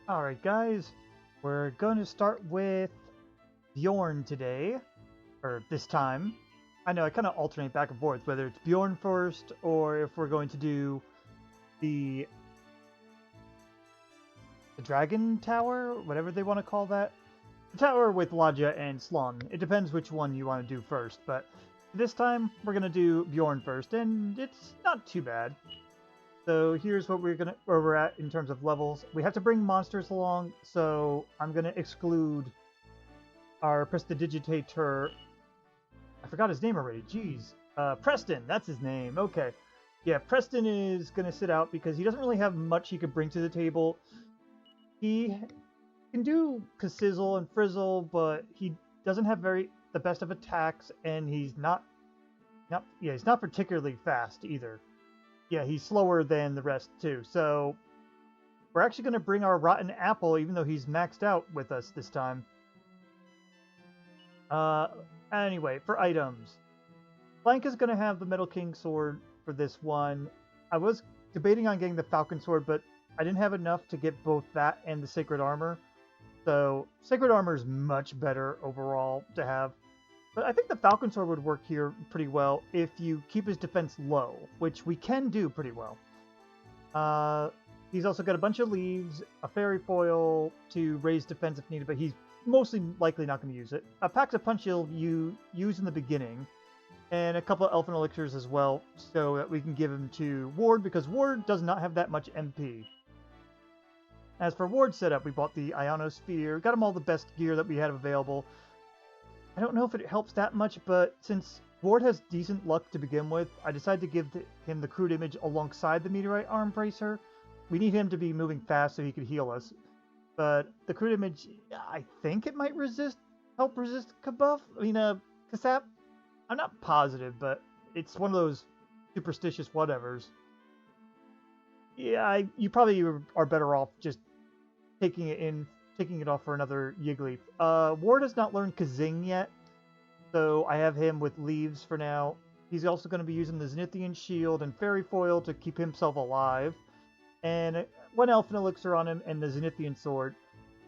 Alright guys, we're going to start with Bjorn today, or this time. I know I kind of alternate back and forth, whether it's Bjorn first, or if we're going to do the, the Dragon Tower, whatever they want to call that. The tower with Ladja and Slon. It depends which one you want to do first, but this time we're going to do Bjorn first, and it's not too bad. So here's what where we're at in terms of levels. We have to bring monsters along, so I'm gonna exclude our Prestidigitator. I forgot his name already. Jeez, Preston. That's his name. Okay, yeah, Preston is gonna sit out because he doesn't really have much he could bring to the table. He can do Sizzle and Frizzle, but he doesn't have the best of attacks, and he's not particularly fast either. Yeah, he's slower than the rest too. So we're actually going to bring our Rotten Apple, even though he's maxed out, with us this time. Anyway, for items. Flank is going to have the Metal King Sword for this one. I was debating on getting the Falcon Sword, but I didn't have enough to get both that and the Sacred Armor. So Sacred Armor is much better overall to have. But I think the Falcon Sword would work here pretty well if you keep his defense low, which we can do pretty well. He's also got a bunch of leaves, a fairy foil to raise defense if needed, but he's mostly likely not going to use it. A Packs of Punch he'll use in the beginning, and a couple of Elfin Elixirs as well, so that we can give him to Ward, because Ward does not have that much MP. As for Ward setup, we bought the Ionosphere, got him all the best gear that we had available. I don't know if it helps that much, but since Ward has decent luck to begin with, I decided to give him the crude image alongside the Meteorite Arm Bracer. We need him to be moving fast so he could heal us. But the crude image, I think it might help resist Kabuff. I mean, Kasap. I'm not positive, but it's one of those superstitious whatevers. Yeah, you probably are better off just taking it off for another Yiggly. Ward has not learned Kazing yet, so I have him with leaves for now. He's also going to be using the Zenithian Shield and Fairy Foil to keep himself alive, and one Elfin Elixir on him and the Zenithian Sword.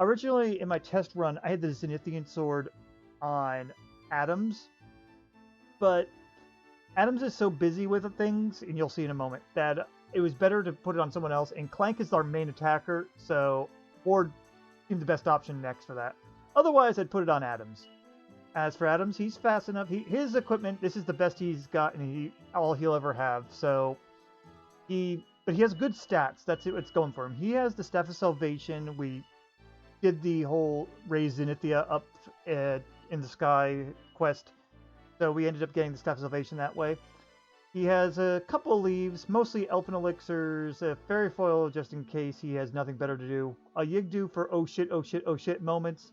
Originally, in my test run, I had the Zenithian Sword on Adams, but Adams is so busy with things, and you'll see in a moment, that it was better to put it on someone else, and Clank is our main attacker, so Ward seemed the best option next for that. Otherwise, I'd put it on Adams. As for Adams, he's fast enough. His equipment, this is the best he's got, and all he'll ever have. So, but he has good stats. That's what's going for him. He has the Staff of Salvation. We did the whole raise Zenithia up in the sky quest, so we ended up getting the Staff of Salvation that way. He has a couple of leaves, mostly Elfin Elixirs, a Fairy Foil just in case he has nothing better to do, a Yigdu for oh shit, oh shit, oh shit moments,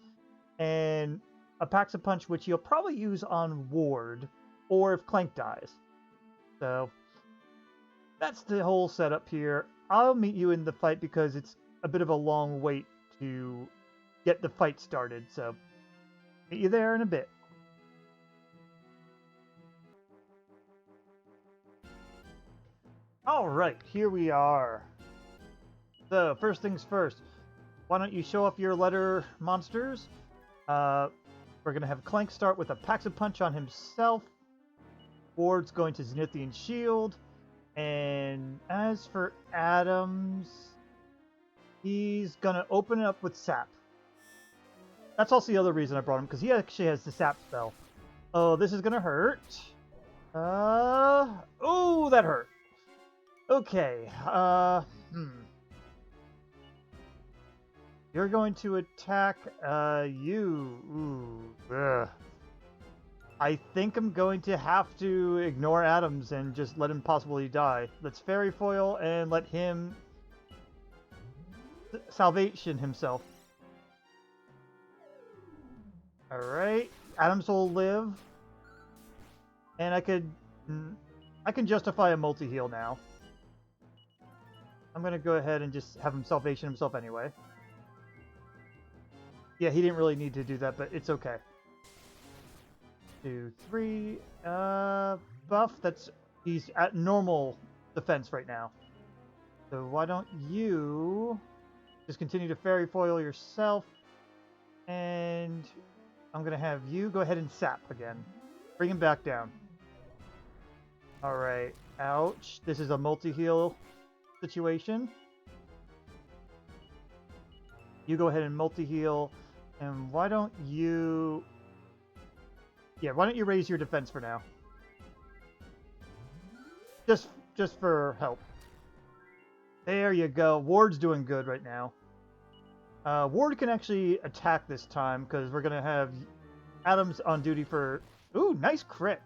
and a Packs of Punch, which he'll probably use on Ward, or if Clank dies. So, that's the whole setup here. I'll meet you in the fight because it's a bit of a long wait to get the fight started, so meet you there in a bit. Alright, here we are. So, first things first. Why don't you show off your letter monsters? We're going to have Clank start with a Packs of Punch on himself. Ward's going to Zenithian Shield. And as for Adams, he's going to open it up with Sap. That's also the other reason I brought him, because he actually has the Sap spell. Oh, this is going to hurt. Oh, that hurt. Okay, You're going to attack, you. Ooh, ugh. I think I'm going to have to ignore Adams and just let him possibly die. Let's Fairy Foil and let him salvation himself. Alright, Adams will live. And I can justify a multi-heal now. I'm going to go ahead and just have him salvation himself anyway. Yeah, he didn't really need to do that, but it's okay. 2, 3, buff. He's at normal defense right now. So why don't you Just continue to fairy foil yourself. And I'm going to have you go ahead and sap again. Bring him back down. Alright. Ouch. This is a multi-heal situation. You go ahead and multi-heal. And why don't you... Yeah, why don't you raise your defense for now? Just for help. There you go. Ward's doing good right now. Ward can actually attack this time because we're going to have Adams on duty for... Ooh, nice crit.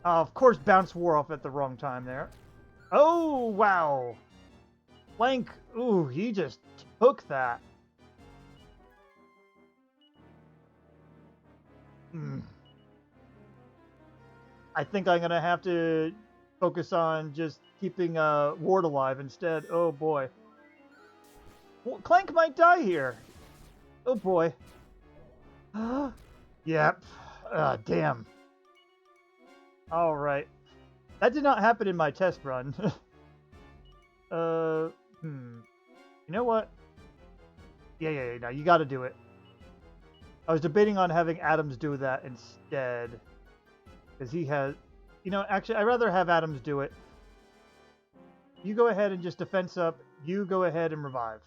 Of course, bounce wore off at the wrong time there. Oh, wow. Flank. Ooh, he just took that. I think I'm going to have to focus on just keeping Ward alive instead. Oh, boy. Clank might die here. Oh, boy. Yep. Damn. All right. That did not happen in my test run. You know what? Yeah. No, you got to do it. I was debating on having Adams do that instead. Because he has... You know, actually, I'd rather have Adams do it. You go ahead and just defense up. You go ahead and revive.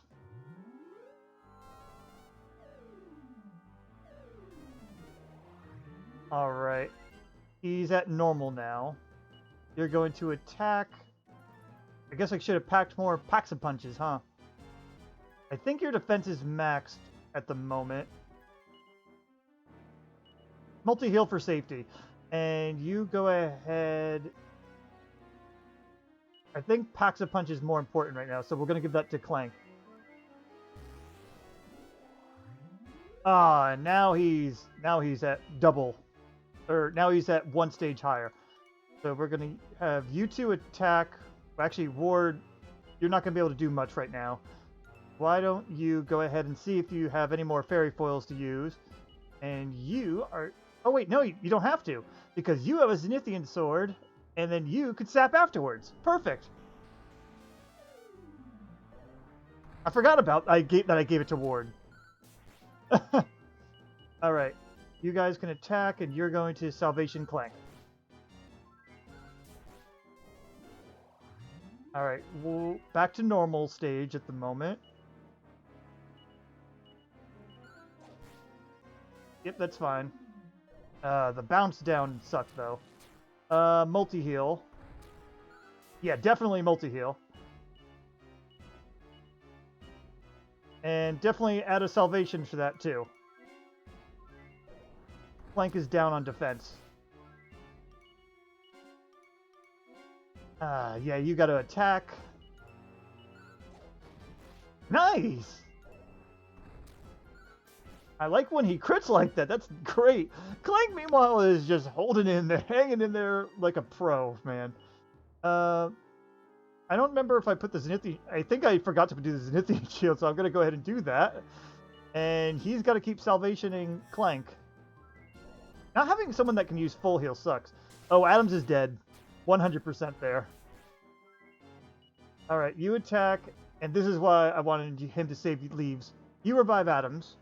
Alright. He's at normal now. You're going to attack. I guess I should have packed more packs of punches, huh? I think your defense is maxed at the moment. Multi-heal for safety. And you go ahead... I think packs of punch is more important right now, so we're going to give that to Clank. Ah, now he's at double. Or now he's at one stage higher. So we're going to have you two attack. Actually, Ward, you're not going to be able to do much right now. Why don't you go ahead and see if you have any more fairy foils to use. And you are... Oh, wait, no, you don't have to. Because you have a Zenithian sword, and then you could sap afterwards. Perfect. I forgot about that I gave it to Ward. Alright. You guys can attack, and you're going to Salvation Clank. Alright, well, back to normal stage at the moment. Yep, that's fine. The bounce down sucked, though. Multi-heal. Yeah, definitely multi-heal. And definitely add a salvation for that, too. Flank is down on defense. Yeah, you got to attack. Nice! I like when he crits like that. That's great. Clank, meanwhile, is just holding in there, hanging in there like a pro, man. I don't remember if I put the Zenithian... I think I forgot to do the Zenithian shield, so I'm going to go ahead and do that. And he's got to keep salvationing Clank. Not having someone that can use full heal sucks. Oh, Adams is dead. 100% there. Alright, you attack, and this is why I wanted him to save leaves. You revive Adams.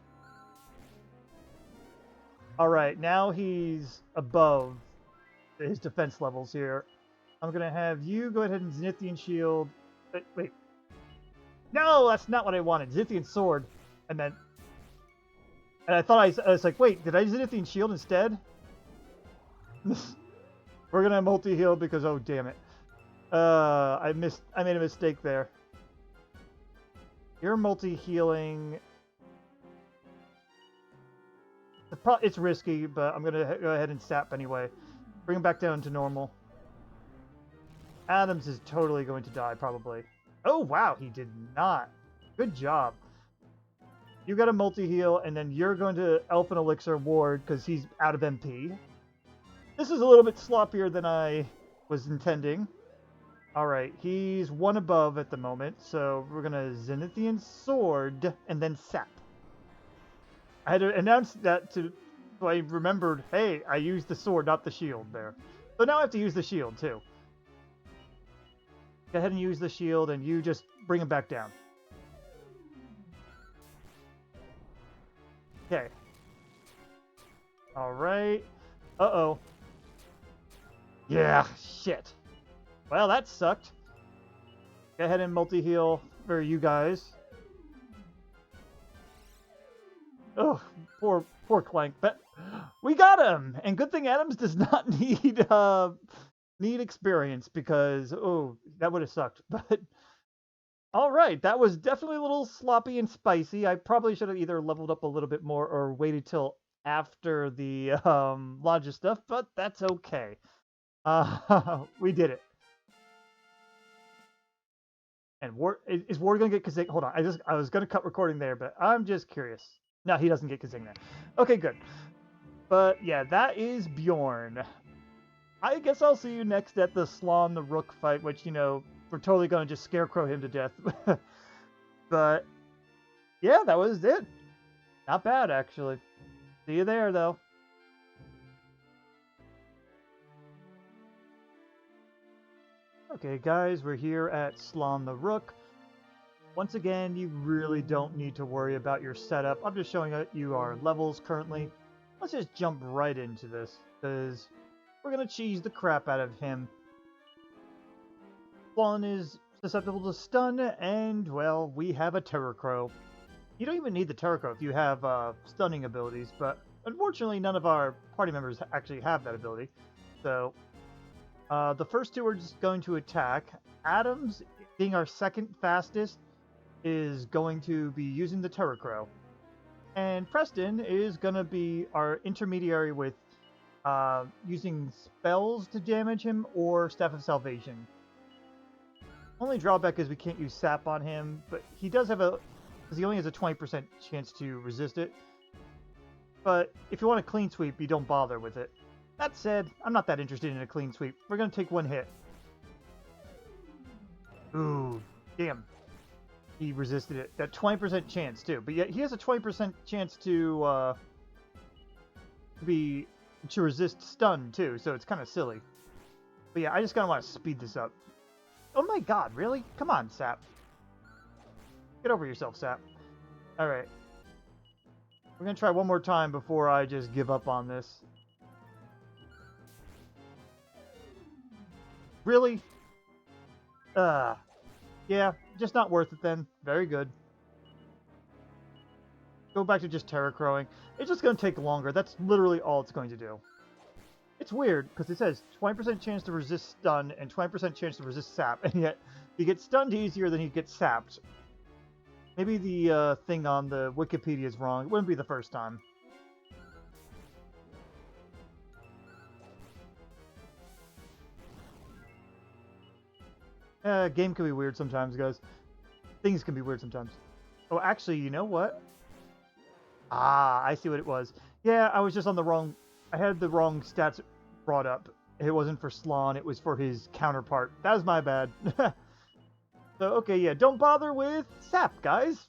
Alright, now he's above his defense levels here. I'm going to have you go ahead and Zenithian shield. Wait. No, that's not what I wanted. Zenithian sword. And I thought I was like, wait, did I Zenithian shield instead? We're going to multi-heal because, oh, damn it. I made a mistake there. You're multi-healing. It's risky, but I'm going to go ahead and sap anyway. Bring him back down to normal. Adams is totally going to die, probably. Oh, wow, he did not. Good job. You got a multi-heal, and then you're going to Elfin Elixir Ward because he's out of MP. This is a little bit sloppier than I was intending. Alright, he's one above at the moment, so we're going to Zenithian Sword and then sap. I had to announce that so I remembered, hey, I used the sword, not the shield there. So now I have to use the shield, too. Go ahead and use the shield, and you just bring him back down. Okay. Alright. Uh-oh. Yeah, shit. Well, that sucked. Go ahead and multi-heal for you guys. Oh, poor Clank. But we got him! And good thing Adams does not need experience because, oh, that would have sucked. But alright, that was definitely a little sloppy and spicy. I probably should have either leveled up a little bit more or waited till after the Ladja stuff, but that's okay. We did it. And Ward is Ward gonna get Kazing? Hold on, I was gonna cut recording there, but I'm just curious. No, he doesn't get Kazing there. Okay, good. But yeah, that is Bjorn. I guess I'll see you next at the Slon the Rook fight, which, you know, we're totally gonna just scarecrow him to death. But yeah, that was it. Not bad, actually. See you there, though. Okay, guys, we're here at Slon the Rook. Once again, you really don't need to worry about your setup. I'm just showing you our levels currently. Let's just jump right into this, because we're going to cheese the crap out of him. Slon is susceptible to stun, and, well, we have a Terrorcrow. You don't even need the Terrorcrow if you have stunning abilities, but unfortunately none of our party members actually have that ability. So, the first two are just going to attack. Adams, being our second fastest, is going to be using the Terrorcrow. And Preston is going to be our intermediary with using spells to damage him or Staff of Salvation. Only drawback is we can't use Sap on him, but he does have because he only has a 20% chance to resist it. But if you want a clean sweep, you don't bother with it. That said, I'm not that interested in a clean sweep. We're going to take one hit. Ooh, damn. He resisted it. That 20% chance, too. But yet he has a 20% chance to resist stun, too. So it's kind of silly. But yeah, I just kind of want to speed this up. Oh my god, really? Come on, Sap. Get over yourself, Sap. Alright. We're going to try one more time before I just give up on this. Really? Yeah, just not worth it then. Very good. Go back to just Terrorcrowing. It's just going to take longer. That's literally all it's going to do. It's weird, because it says 20% chance to resist stun and 20% chance to resist sap, and yet you get stunned easier than you get sapped. Maybe the thing on the Wikipedia is wrong. It wouldn't be the first time. Game can be weird sometimes, guys. Things can be weird sometimes. Oh, actually, you know what? Ah, I see what it was. Yeah, I was just on the wrong... I had the wrong stats brought up. It wasn't for Slon, it was for his counterpart. That was my bad. So, okay, yeah, don't bother with Sap, guys.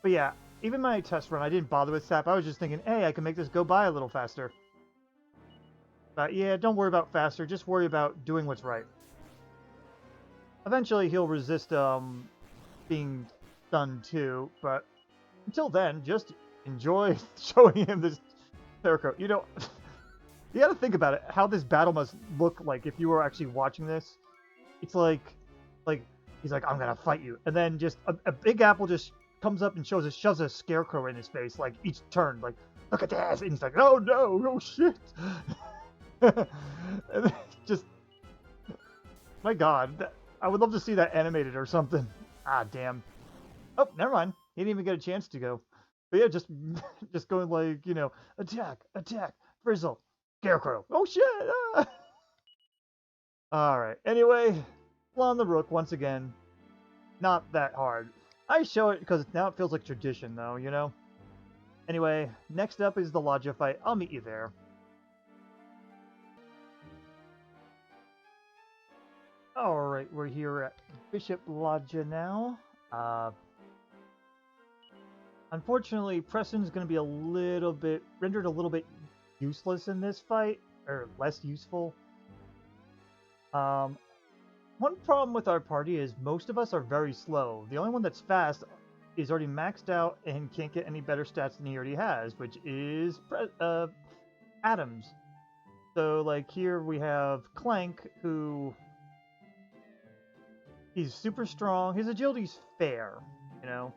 But yeah, even my test run, I didn't bother with Sap. I was just thinking, hey, I can make this go by a little faster. But yeah, don't worry about faster. Just worry about doing what's right. Eventually, he'll resist being stunned too. But until then, just enjoy showing him this Scarecrow. You know, you got to think about it. How this battle must look like if you were actually watching this. It's like he's like, I'm gonna fight you, and then just a big apple just comes up and shoves a Scarecrow in his face like each turn. Like, look at this, and he's like, oh no, oh shit. And just, my god, I would love to see that animated or something. Ah, damn. Oh, never mind. He didn't even get a chance to go. But yeah, just going like, you know, attack, Frizzle, Scarecrow. Oh shit! Ah! Alright, anyway, Slon the Rook, once again, not that hard. I show it because now it feels like tradition, though, you know? Anyway, next up is the Ladja fight. I'll meet you there. Alright, we're here at Bishop Ladja now. Unfortunately, Preston's going to be rendered a little bit useless in this fight, or less useful. One problem with our party is most of us are very slow. The only one that's fast is already maxed out and can't get any better stats than he already has, which is Adams. So, like, here we have Clank, who... He's super strong. His agility's fair, you know,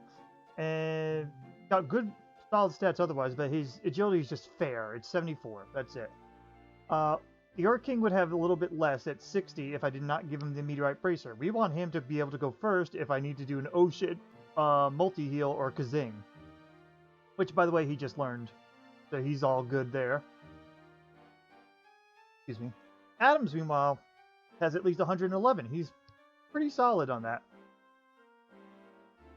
and got good, solid stats otherwise, but his agility is just fair. It's 74. That's it. The Orc King would have a little bit less at 60 if I did not give him the Meteorite Bracer. We want him to be able to go first if I need to do an oh shit multi-heal or Kazing. Which, by the way, he just learned. So he's all good there. Excuse me. Adams, meanwhile, has at least 111. He's pretty solid on that.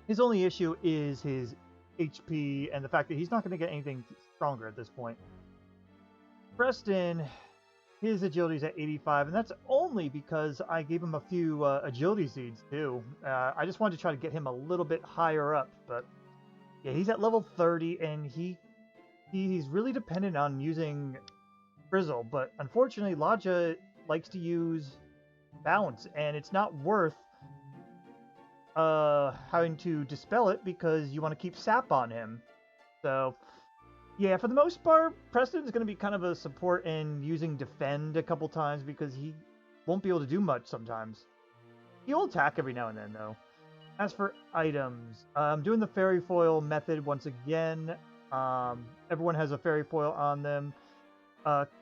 His only issue is his HP and the fact that he's not going to get anything stronger at this point. Preston, his agility's at 85, and that's only because I gave him a few agility seeds too. I just wanted to try to get him a little bit higher up, but yeah, he's at level 30, and he's really dependent on using Frizzle, but unfortunately Ladja likes to use Bounce, and it's not worth having to dispel it because you want to keep sap on him. So yeah, for the most part, Preston's going to be kind of a support in using defend a couple times because he won't be able to do much sometimes. He'll attack every now and then though. As for items, I'm doing the fairy foil method once again. Everyone has a fairy foil on them.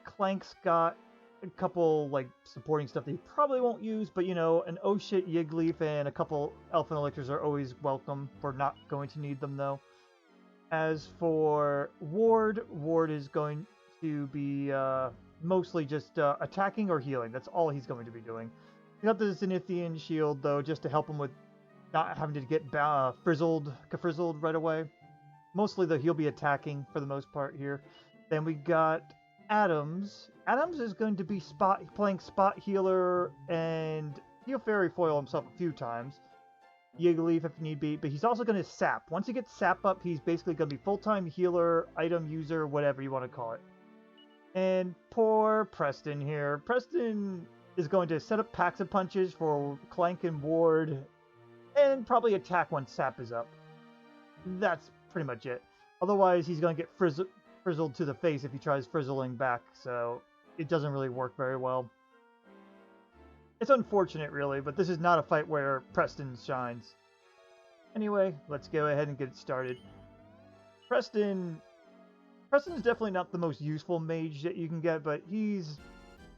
Clank's got a couple like supporting stuff that he probably won't use, but you know, an oh shit Yigleaf and a couple Elfin Elixirs are always welcome. We're not going to need them though. As for Ward is going to be mostly just attacking or healing. That's all he's going to be doing. He got the Zenithian shield though, just to help him with not having to get frizzled right away. Mostly though, he'll be attacking for the most part here. Then we got Adams. Adams is going to be playing spot healer, and he'll fairy foil himself a few times. Yigleaf if need be, but he's also going to sap. Once he gets sap up, he's basically going to be full-time healer, item user, whatever you want to call it. And poor Preston here. Preston is going to set up packs of punches for Clank and Ward, and probably attack once sap is up. That's pretty much it. Otherwise, he's going to get frizzled to the face if he tries frizzling back, so it doesn't really work very well. It's unfortunate, really, but this is not a fight where Preston shines. Anyway, let's go ahead and get it started. Preston's definitely not the most useful mage that you can get, but he's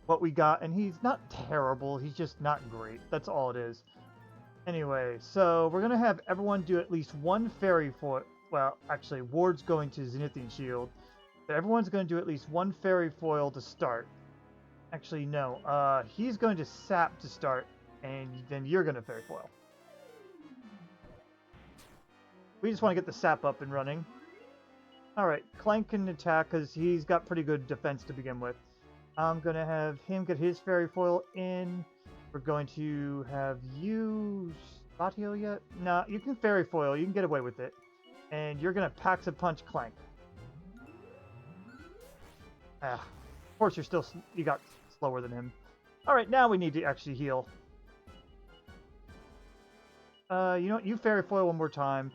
what we got, and he's not terrible, he's just not great. That's all it is. Anyway, so we're going to have everyone do at least one fairy foil. Well, actually, Ward's going to Zenithian Shield. But everyone's going to do at least one fairy foil to start. Actually, no. He's going to sap to start, and then you're going to fairy foil. We just want to get the sap up and running. Alright, Clank can attack because he's got pretty good defense to begin with. I'm going to have him get his fairy foil in. We're going to have you spot heal yet? Nah, you can fairy foil. You can get away with it. And you're going to Pax a Punch Clank. Of course you got slower than him. Alright, now we need to actually heal. You know what? You fairy foil one more time.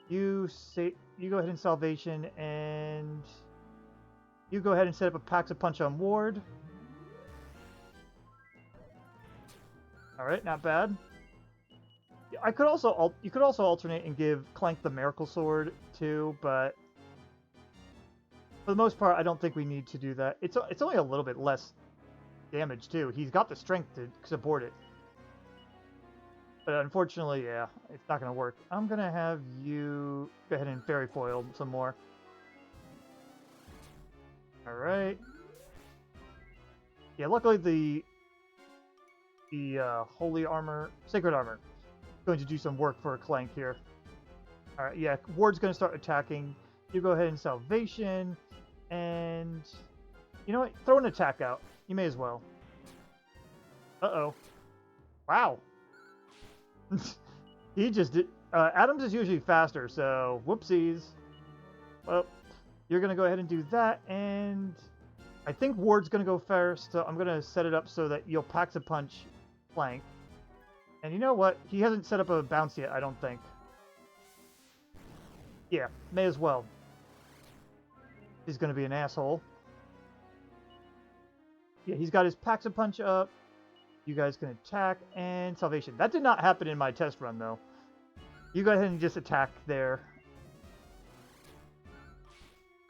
You go ahead and Salvation, and you go ahead and set up a Pax a Punch on Ward. Alright, not bad. You could also alternate and give Clank the Miracle Sword too, but for the most part, I don't think we need to do that. It's only a little bit less damage too. He's got the strength to support it, but unfortunately, yeah, it's not going to work. I'm gonna have you go ahead and fairy foil some more. All right. Yeah, luckily the holy armor, sacred armor, is going to do some work for Clank here. All right, yeah, Ward's going to start attacking. You go ahead and Salvation, and you know what? Throw an attack out. You may as well. Uh-oh. Wow. He just did. Adams is usually faster, so whoopsies. Well, you're going to go ahead and do that, and I think Ward's going to go first, so I'm going to set it up so that you'll Pax a Punch Clank. And you know what? He hasn't set up a bounce yet, I don't think. Yeah, may as well. He's going to be an asshole. Yeah, he's got his Pax-a-Punch up. You guys can attack and salvation. That did not happen in my test run, though. You go ahead and just attack there.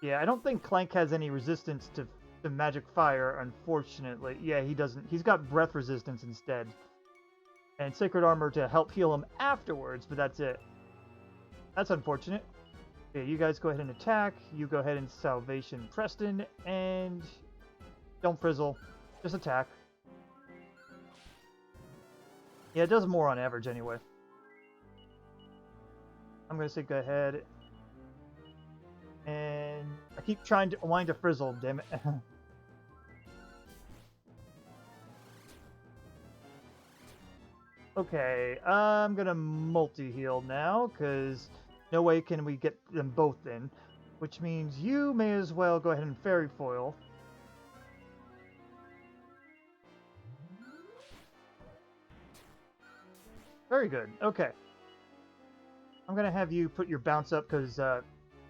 Yeah, I don't think Clank has any resistance to magic fire, unfortunately. Yeah, he doesn't. He's got breath resistance instead. And Sacred Armor to help heal him afterwards, but that's it. That's unfortunate. Okay, you guys go ahead and attack. You go ahead and salvation Preston, and don't frizzle. Just attack. Yeah, it does more on average anyway. I'm going to say go ahead. And I keep wanting to frizzle, damn it. Okay, I'm going to multi-heal now, because no way can we get them both in. Which means you may as well go ahead and Fairy Foil. Very good. Okay. I'm going to have you put your bounce up because,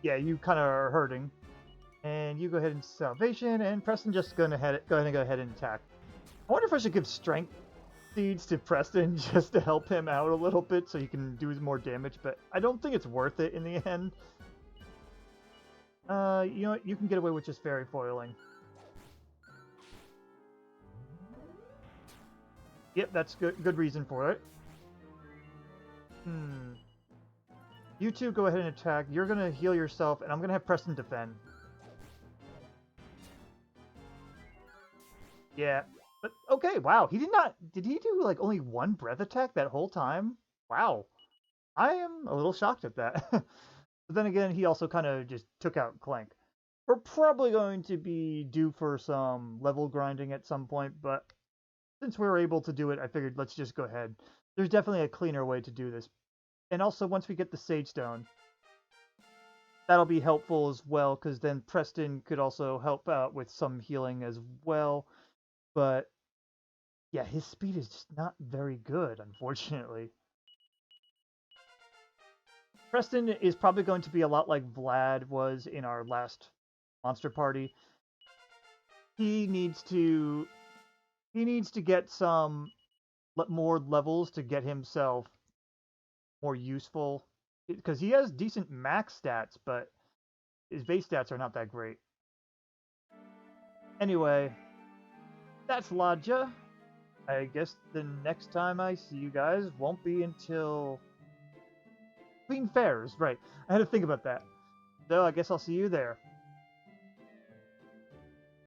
yeah, you kind of are hurting. And you go ahead and salvation, and Preston just go ahead and attack. I wonder if I should give strength seeds to Preston just to help him out a little bit so he can do more damage, but I don't think it's worth it in the end. You know what? You can get away with just fairy foiling. Yep, that's good reason for it. You two go ahead and attack. You're gonna heal yourself, and I'm gonna have Preston defend. Yeah, but okay, wow. Did he do like only one breath attack that whole time? Wow. I am a little shocked at that. But then again, he also kind of just took out Clank. We're probably going to be due for some level grinding at some point, but since we were able to do it, I figured let's just go ahead. There's definitely a cleaner way to do this. And also, once we get the Sage Stone, that'll be helpful as well, because then Preston could also help out with some healing as well. But yeah, his speed is just not very good, unfortunately. Preston is probably going to be a lot like Vlad was in our last monster party. He needs to get some more levels to get himself more useful, because he has decent max stats, but his base stats are not that great. Anyway, that's Ladja. I guess the next time I see you guys won't be until Queen Fairs, right? I had to think about that. So I guess I'll see you there.